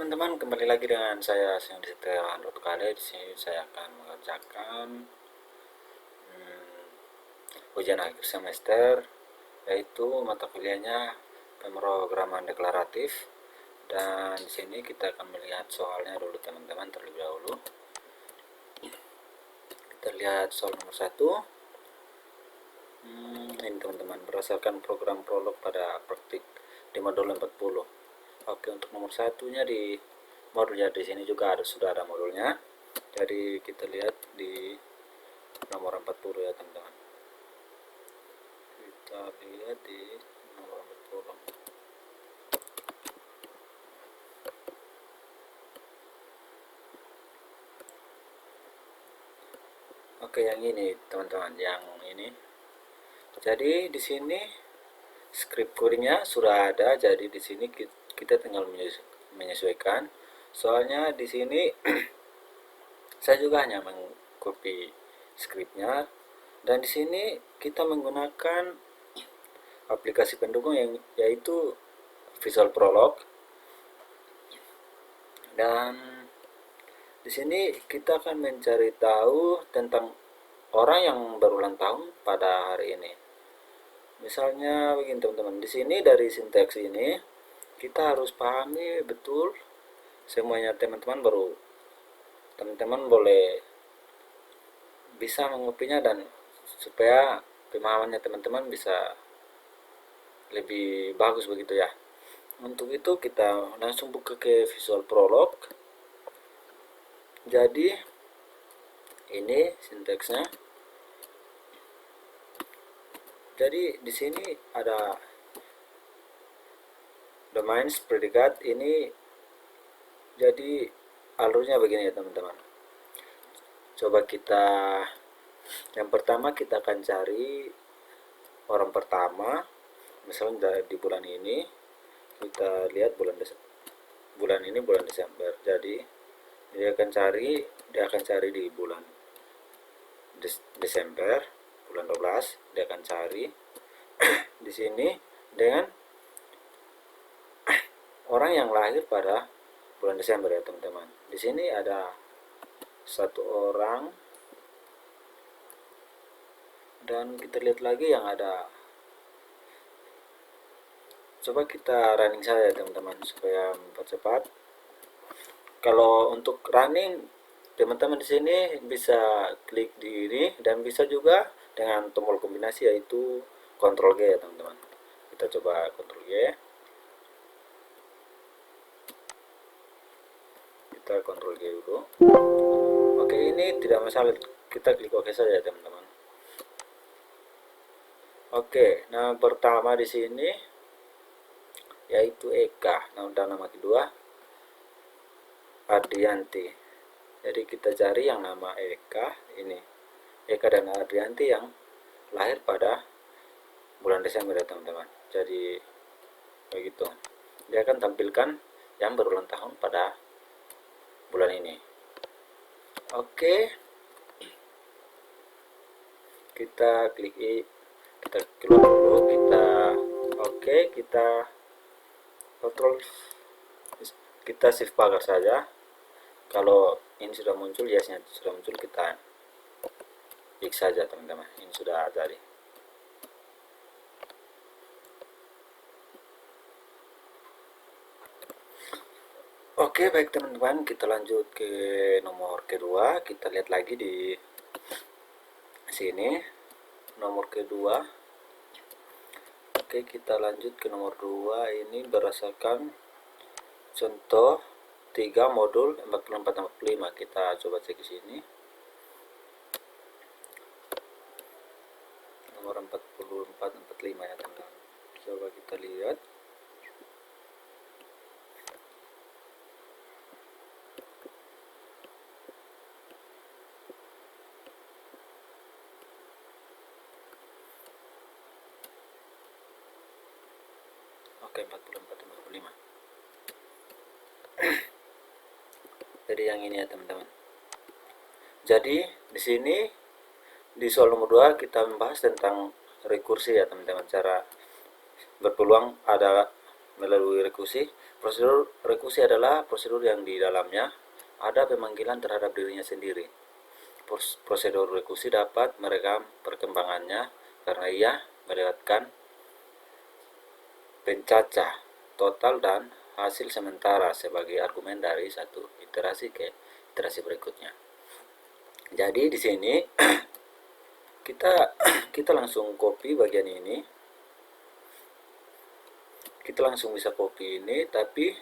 teman-teman, kembali lagi dengan saya Sing Setia Kade. Di sini saya akan mengerjakan ujian akhir semester, yaitu mata kuliahnya pemrograman deklaratif. Dan di sini kita akan melihat soalnya dulu teman-teman terlebih dahulu. Kita lihat soal nomor 1. Ini teman-teman, berdasarkan program prolog pada praktik di modul 40. Oke, untuk nomor satunya di modulnya di sini juga sudah ada modulnya. Jadi kita lihat di nomor 40 ya teman-teman. Kita lihat di nomor 40. Oke, yang ini teman-teman, yang ini. Jadi di sini script codingnya sudah ada. Jadi di sini kita tinggal menyesuaikan. Soalnya di sini saya juga hanya mengcopy scriptnya, dan di sini kita menggunakan aplikasi pendukung yaitu Visual Prolog. Dan di sini kita akan mencari tahu tentang orang yang berulang tahun pada hari ini. Misalnya begini teman-teman, di sini dari sinteks ini kita harus pahami betul semuanya teman-teman, baru teman-teman boleh bisa mengopinya dan supaya pemahamannya teman-teman bisa lebih bagus begitu ya. Untuk itu kita langsung buka ke Visual Prolog. Jadi ini sinteksnya. Jadi di sini ada domains, predikat. Ini jadi alurnya begini ya teman-teman. Coba kita, yang pertama kita akan cari orang pertama. Misalnya di bulan ini kita lihat bulan ini bulan Desember. Jadi dia akan cari di bulan Desember, bulan 12. Dia akan cari di sini dengan orang yang lahir pada bulan Desember ya teman-teman. Di sini ada satu orang, dan kita lihat lagi yang ada. Coba kita running saja teman-teman supaya mempercepat. Kalau untuk running, teman-teman di sini bisa klik di ini, dan bisa juga dengan tombol kombinasi yaitu Ctrl G ya teman-teman. Kita coba Ctrl G. Kita Ctrl G dulu. Oke, ini tidak masalah, kita klik OK saja teman-teman. Oke, nama pertama di sini yaitu Eka, dan nama kedua Ardianti. Jadi kita cari yang nama Eka ini, Eka dan Ardianti yang lahir pada bulan Desember ya teman-teman. Jadi begitu, dia akan tampilkan yang berulang tahun pada bulan ini. Oke, kita klik kita keluar dulu, kita kontrol, kita shift pagar saja. Kalau ini sudah muncul, yesnya sudah muncul, kita X saja teman-teman. Ini sudah jadi. Oke, baik teman-teman, kita lanjut ke nomor kedua. Kita lihat lagi di sini nomor kedua. Oke, kita lanjut ke nomor 2. Ini berdasarkan contoh 3 modul 44-45. Kita coba cek di sini. Nomor 44-45 ya teman-teman. Coba kita lihat. Oke, 44-45. Jadi yang ini ya teman-teman. Jadi di sini di soal nomor 2 kita membahas tentang rekursi ya teman-teman. Cara berpeluang ada melalui rekursi. Prosedur rekusi adalah prosedur yang di dalamnya ada pemanggilan terhadap dirinya sendiri. Prosedur rekusi dapat merekam perkembangannya karena ia melewatkan pencacah total dan hasil sementara sebagai argumen dari satu iterasi ke iterasi berikutnya. Jadi di sini kita langsung copy bagian ini. Kita langsung bisa copy ini, tapi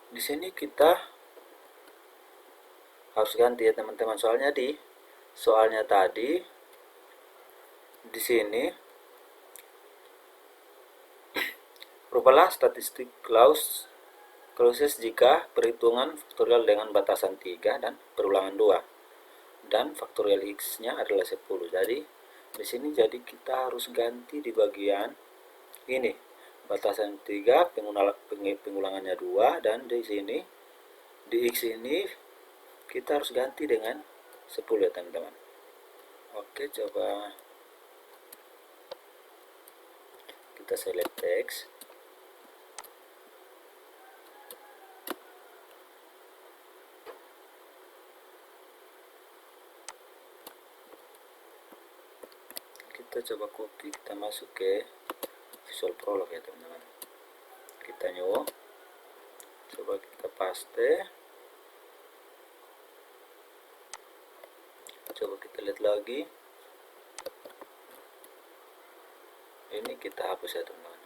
di sini kita harus ganti ya teman-teman, soalnya tadi di sini rubahlah statistik clauses jika perhitungan faktorial dengan batasan 3 dan perulangan 2 dan faktorial x-nya adalah 10. Jadi di sini kita harus ganti di bagian ini, batasan 3, pengulangannya 2, dan di sini di x ini kita harus ganti dengan 10 ya teman-teman. Oke, coba kita select text. Kita coba copy, kita masuk ke Visual Prolog ya teman-teman. Kita new, coba kita paste, coba kita lihat lagi. Ini kita hapus ya teman-teman.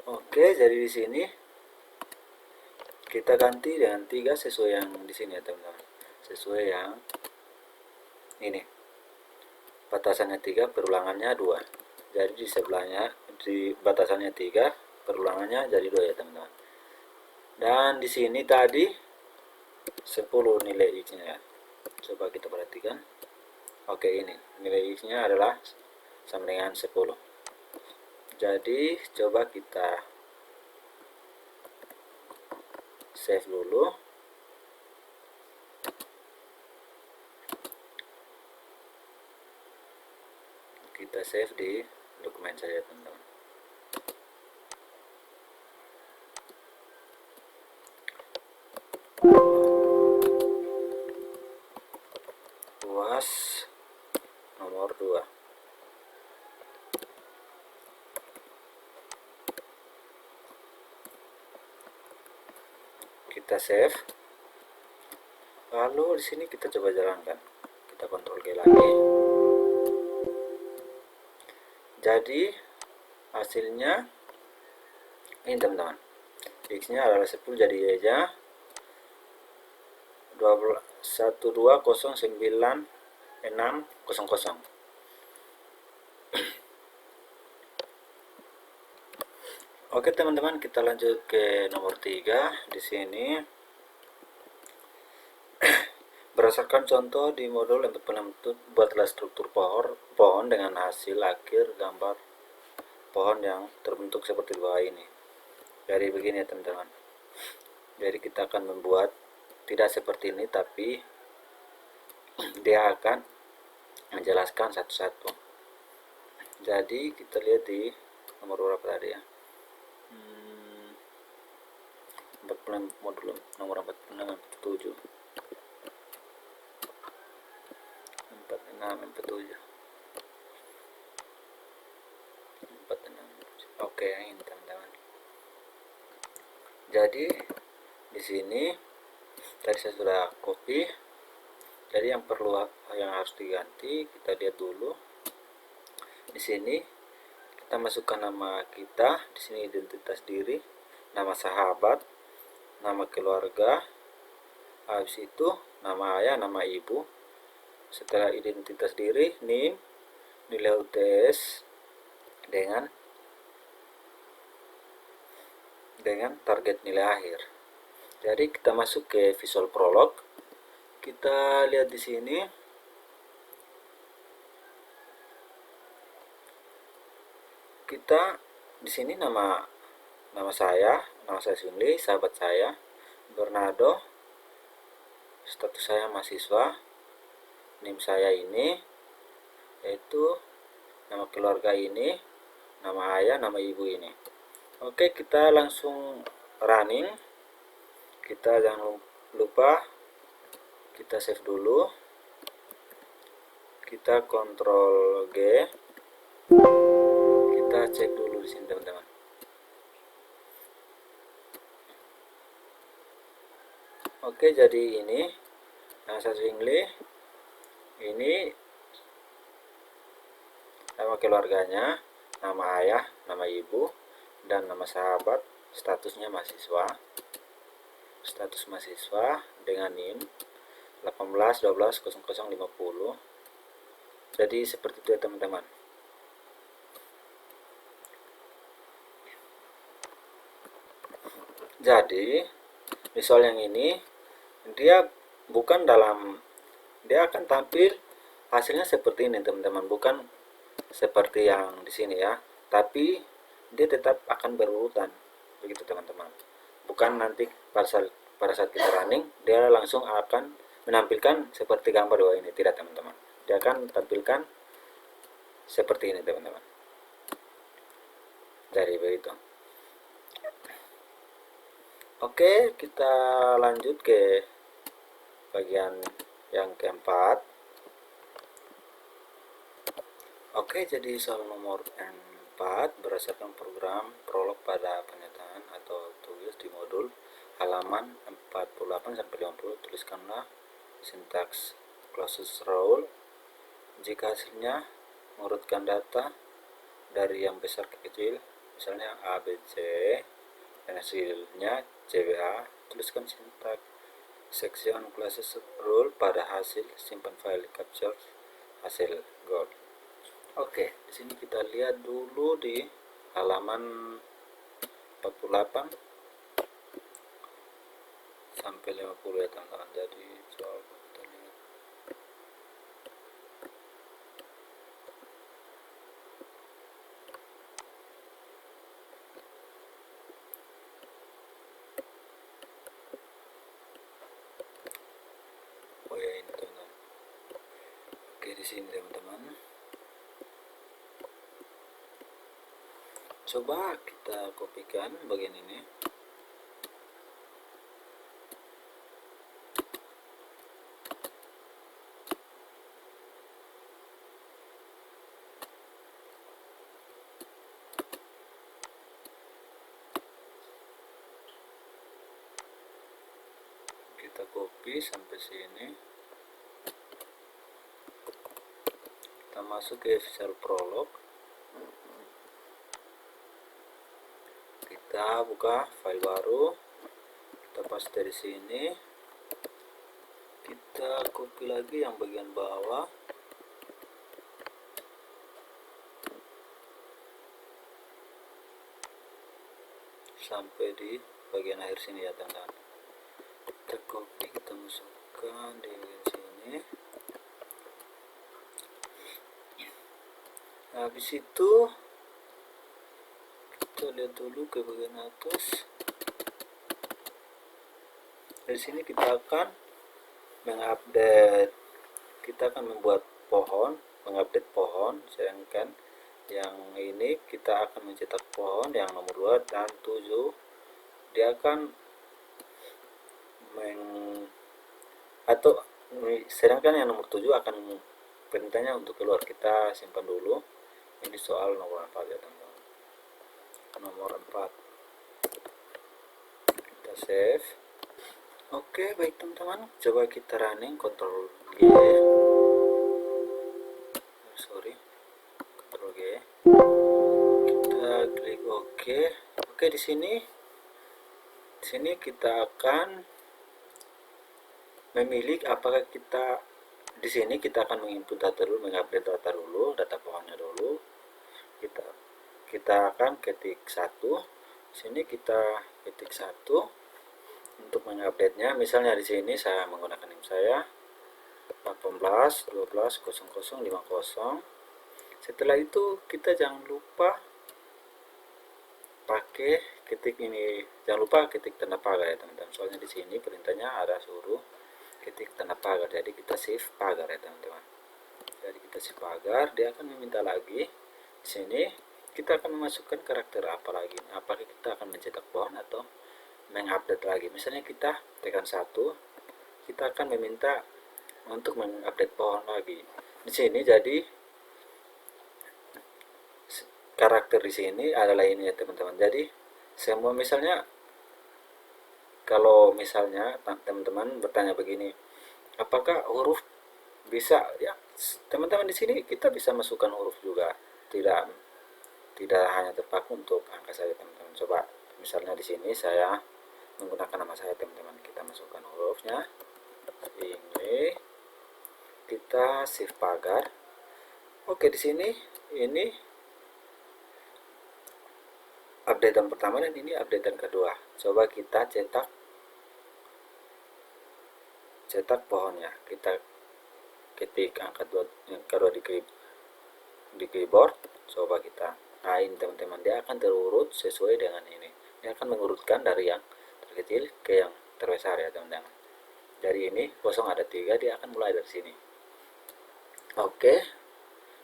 Oke, jadi di sini kita ganti dengan 3 sesuai yang di sini ya teman-teman. Sesuai yang ini. Batasannya 3, perulangannya 2. Jadi di sebelahnya, di batasannya 3, perulangannya jadi 2 ya teman-teman. Dan di sini tadi 10 nilai x-nya ya. Coba kita perhatikan. Oke, ini nilai x-nya adalah sama dengan 10. Jadi coba kita save dulu. Kita save di dokumen saya teman-teman. UAS nomor 2. Kita save. Lalu di sini kita coba jalankan. Kita Ctrl G lagi. Jadi hasilnya ini teman-teman. X-nya adalah 10, jadi Y-nya 1209600. Oke teman-teman, kita lanjut ke nomor 3. Di sini berdasarkan contoh di modul untuk penuntut, buatlah struktur pohon dengan hasil akhir gambar pohon yang terbentuk seperti bawah ini. Jadi begini ya teman-teman. Jadi kita akan membuat tidak seperti ini, tapi dia akan menjelaskan satu-satu. Jadi kita lihat di nomor berapa tadi ya, 46, modul nomor 46, 47, 46, 47, 46. Oke, ini teman-teman. Jadi di sini tadi saya sudah copy. Jadi yang harus diganti, kita lihat dulu. Di sini kita masukkan nama kita, di sini identitas diri, nama sahabat, nama keluarga, habis itu nama ayah, nama ibu. Setelah identitas diri, NIM, nilai UTS dengan target nilai akhir. Jadi kita masuk ke Visual Prolog. Kita lihat di sini. Kita di sini nama saya Swingly, sahabat saya Bernardo, status saya mahasiswa, NIM saya ini, yaitu nama keluarga ini, nama ayah, nama ibu ini. Oke, kita langsung running. Kita jangan lupa kita save dulu. Kita Ctrl G. Kita cek dulu di sini teman-teman. Oke, jadi ini Nasa Zwingli. Ini nama keluarganya, nama ayah, nama ibu, dan nama sahabat. Statusnya mahasiswa. Status mahasiswa dengan NIM 18120050. Jadi seperti itu ya teman-teman. Jadi misal yang ini dia bukan dia akan tampil hasilnya seperti ini teman-teman, bukan seperti yang di sini ya, tapi dia tetap akan berurutan begitu teman-teman. Bukan nanti pada saat kita running dia langsung akan menampilkan seperti gambar bawah ini, tidak teman-teman. Dia akan tampilkan seperti ini teman-teman. Jadi begitu. Oke, kita lanjut ke bagian yang keempat. Oke, jadi soal nomor 4 berdasarkan program prolog pada pernyataan atau tulis di modul halaman 48 sampai 50, tuliskanlah sintaks closest rule. Jika hasilnya mengurutkan data dari yang besar ke kecil, misalnya A, B, C, dan hasilnya CBA, tuliskan sintaks section closest rule pada hasil simpan file capture hasil goal. Oke, di sini kita lihat dulu di halaman 48 sampai 50 ya teman-teman. Jadi soal kita lihat. Oh ya ini teman-teman. Oke, di sini teman-teman. Coba kita kopikan bagian ini. Kita copy sampai sini. Kita masuk ke Visual Prolog. Kita buka file baru, kita paste di sini, kita copy lagi yang bagian bawah, sampai di bagian akhir sini ya teman-teman. Kita copy, kita masukkan di sini. Habis itu kita lihat dulu ke bagian atas. Dari sini kita akan mengupdate, kita akan membuat pohon, mengupdate pohon. Sedangkan yang ini kita akan mencetak pohon yang nomor 2 dan 7. Dia akan sedangkan yang nomor 7 akan perintahnya untuk keluar. Kita simpan dulu. Ini soal nomor 4 ya teman-teman. Nomor 4 kita save. Oke, baik teman-teman, coba kita running Ctrl G. Ctrl G. Kita klik OK. Oke, di sini kita akan memilih apakah di sini kita akan menginput data dulu, mengupdate data dulu, data pohonnya dulu. Kita akan ketik 1. Di sini kita ketik 1 untuk mengupdate-nya. Misalnya di sini saya menggunakan NIM saya 18120050. Setelah itu kita jangan lupa pakai ketik ini, jangan lupa ketik tanda pagar ya teman-teman. Soalnya di sini perintahnya ada suruh ketik tanda pagar, jadi kita save pagar ya teman-teman. Jadi kita si pagar, dia akan meminta lagi. Di sini kita akan memasukkan karakter apa lagi, apakah kita akan mencetak pohon atau mengupdate lagi. Misalnya kita tekan 1, kita akan meminta untuk mengupdate pohon lagi. Di sini jadi karakter di sini adalah ini ya teman-teman. Jadi semua misalnya kalau misalnya teman-teman bertanya begini, apakah huruf bisa ya, teman-teman di sini kita bisa masukkan huruf juga, tidak tidak hanya terpaku untuk angka saja teman-teman. Coba misalnya di sini saya menggunakan nama saya teman-teman, kita masukkan hurufnya, ini kita shift pagar. Oke, di sini ini updatean pertama dan ini updatean kedua. Coba kita cetak pohonnya, kita ketik angka 2 yang kedua di keyboard. Coba kita, nah ini teman-teman, dia akan terurut sesuai dengan ini, dia akan mengurutkan dari yang terkecil ke yang terbesar ya teman-teman. Dari ini kosong ada 3, dia akan mulai dari sini. Oke,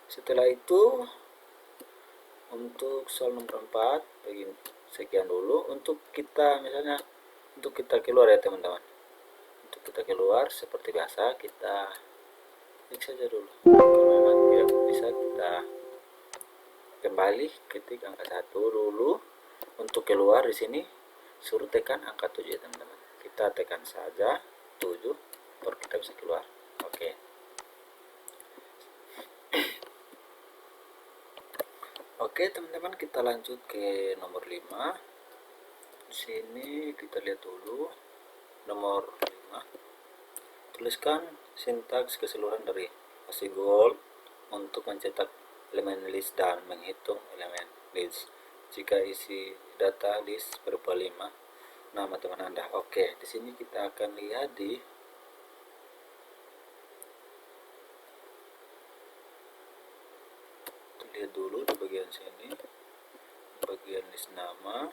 setelah itu untuk soal nomor 4 begini, sekian dulu. Untuk kita misalnya untuk kita keluar ya teman-teman, untuk kita keluar seperti biasa kita klik saja dulu. Kalau memang tidak bisa, kita kembali ketik angka 1 dulu. Untuk keluar di sini suruh tekan angka 7 ya teman-teman, kita tekan saja 7 baru kita bisa keluar. Oke. Oke teman-teman, kita lanjut ke nomor 5. Di sini kita lihat dulu nomor 5. Tuliskan sintaks keseluruhan dari ASCII untuk mencetak elemen list dan menghitung elemen list jika isi data list berupa 5 nama teman Anda. Oke, di sini kita akan lihat di lihat dulu di bagian sini, bagian list nama.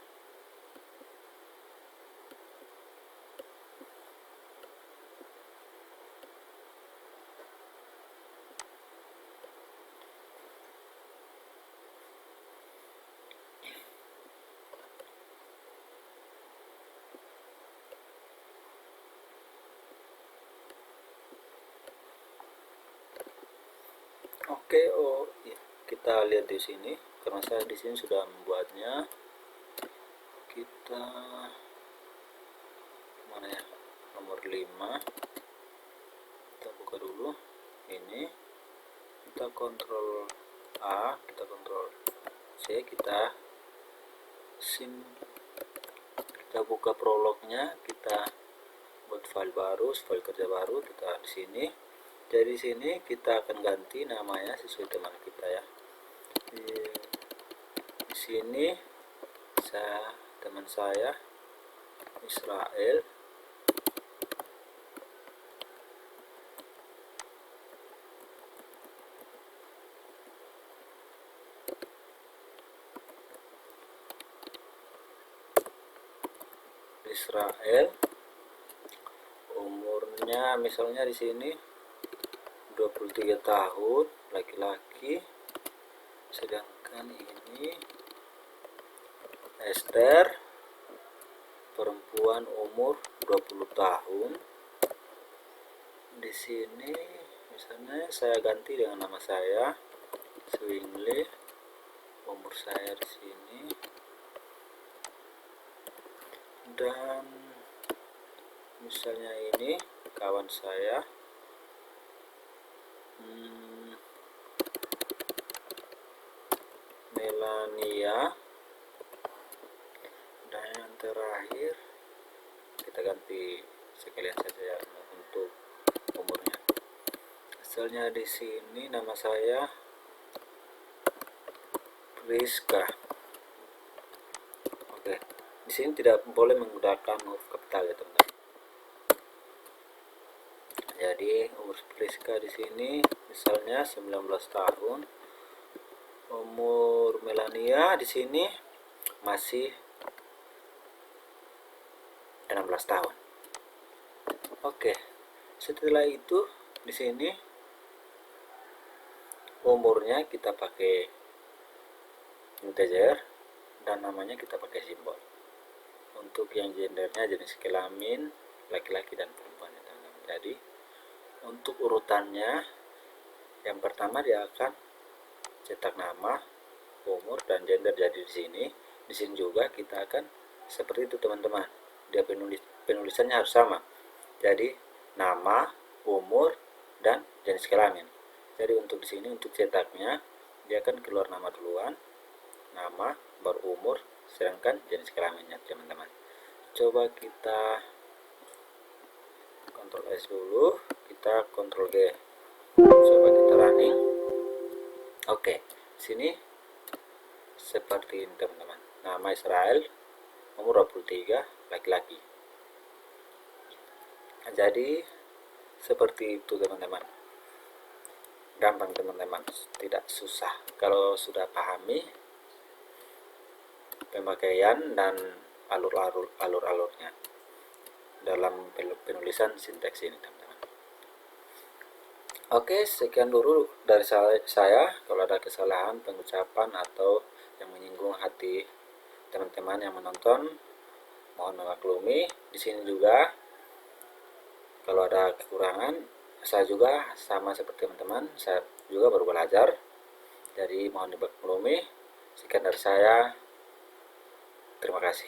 Oke, oh ya, kita lihat di sini karena saya di sini sudah membuatnya. Kita mana ya, nomor 5 kita buka dulu. Ini kita kontrol A, kita kontrol C, kita buka prolognya, kita buat file baru, file kerja baru, kita di sini. Jadi di sini kita akan ganti namanya sesuai teman kita ya. Di sini teman saya Israel. Umurnya misalnya di sini 23 tahun, laki-laki. Sedangkan ini Esther, perempuan, umur 20 tahun. Di sini misalnya saya ganti dengan nama saya Swingli, umur saya di sini. Dan misalnya ini kawan saya Melania. Dan yang terakhir kita ganti sekalian saja ya untuk umurnya. Misalnya di sini nama saya Rizka. Oke, di sini tidak boleh menggunakan huruf kapital ya teman-teman. Jadi umur Rizka di sini misalnya 19 tahun. Umur Melania di sini masih 16 tahun. Oke. Setelah itu di sini umurnya kita pakai integer, dan namanya kita pakai simbol. Untuk yang gendernya jenis kelamin laki-laki dan perempuan ya teman-teman. Jadi untuk urutannya, yang pertama dia akan cetak nama, umur, dan gender. Jadi di sini juga kita akan seperti itu teman-teman. Dia penulisannya harus sama. Jadi nama, umur, dan jenis kelamin. Jadi untuk di sini untuk cetaknya dia akan keluar nama duluan, nama, baru umur, sedangkan jenis kelaminnya teman-teman. Coba kita Ctrl S dulu, kita Ctrl G. Coba kita running. Oke, sini seperti ini teman-teman. Nama Israel, umur 23, laki-laki. Jadi seperti itu teman-teman. Gampang teman-teman, tidak susah. Kalau sudah pahami pemakaian dan alur-alurnya dalam penulisan sinteks ini teman-teman. Oke, sekian dulu dari saya. Kalau ada kesalahan pengucapan atau yang menyinggung hati teman-teman yang menonton, mohon memaklumi. Di sini juga kalau ada kekurangan, saya juga sama seperti teman-teman, saya juga baru belajar. Jadi mohon dimaklumi. Sekian dari saya. Terima kasih.